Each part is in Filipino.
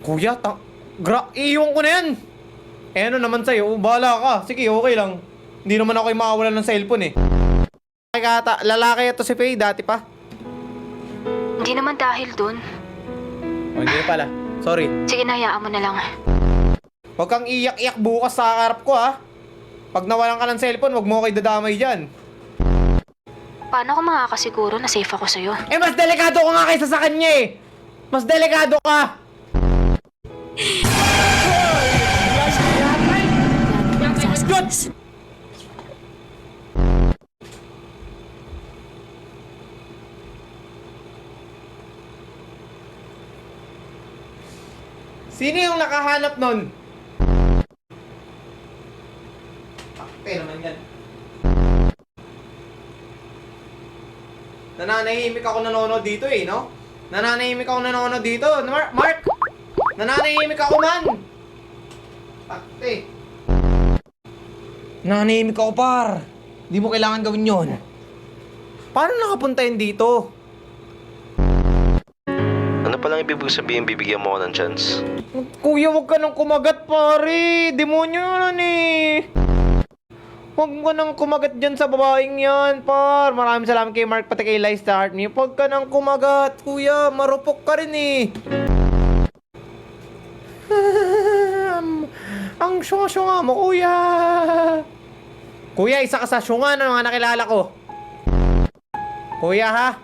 Kuya, iiwan ko na yan. Eh ano naman sa'yo, bahala ka. Sige, okay lang. Hindi naman ako yung makawalan ng cellphone eh. Lalaki ito si Faye, dati pa. Hindi naman dahil dun. O, hindi pala. Sorry. Sige, hayaan mo na lang. Huwag kang iyak-iyak bukas sa harap ko ha. Pag nawalan ka ng cellphone, huwag mo kayo dadamay dyan. Paano ako makakasiguro na safe ako sa'yo? Eh, mas delikado ka nga kaysa sa kanya eh. Mas delikado ka. Good! Sino yung nakahanap nun? Pakte naman yan. Nananahimik ako nanonood dito eh, no? Nananahimik ako nanonood dito. Mark! Nananahimik ako man! Pakte. Nananahimik ako par. Di mo kailangan gawin yon. Paano nakapunta yun dito? Ano palang ibig sabihin bibigyan mo ako ng chance? Kuya, huwag ka nang kumagat, pare. Demonyo yun eh. Huwag ka nang kumagat dyan sa babaeng yan, par. Maraming salamat kay Mark, pati kay Lice sa heart niyo. Huwag ka nang kumagat, kuya. Marupok ka rin eh. Ang syunga-syunga mo, kuya. Kuya, isa ka sa syunga na mga nakilala ko. Kuya, ha?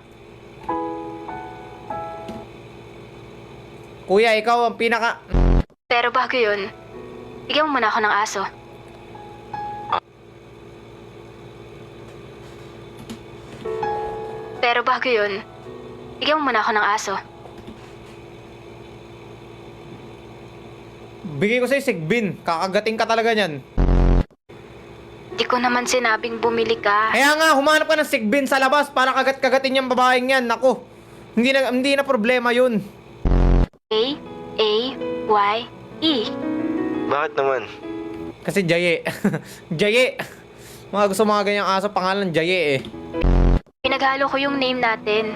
Kuya, ikaw ang pinaka... Pero bago yun, bigyan mo muna ako ng aso. Pero bago yun, bigyan mo muna ako ng aso. Bigay ko sa'yo sigbin. Kakagating ka talaga niyan. Di ko naman sinabing bumili ka. Kaya nga, humanap ka ng sigbin sa labas para kagat-kagatin yung babaeng yan. Naku, hindi na problema yun. A-A-Y-E. Bakit naman? Kasi Jaye. Jaye. Mga gusto mga ganyang aso, pangalan Jaye eh. Pinaghalo ko yung name natin.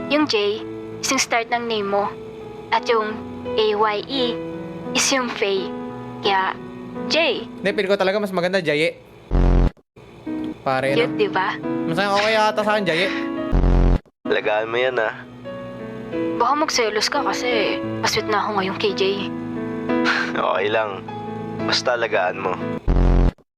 Yung J is yung start ng name mo. At yung A-Y-E is yung Faye. Kaya, J. Hindi, pili ko talaga mas maganda Jaye. Pare, Cute, no? diba? Masaya okay ata sa akin, Jaye. Lagaan mo yan ah. Baka magselos ka kasi pasweet na ako ngayon kay J. Okay lang. Basta lagaan mo.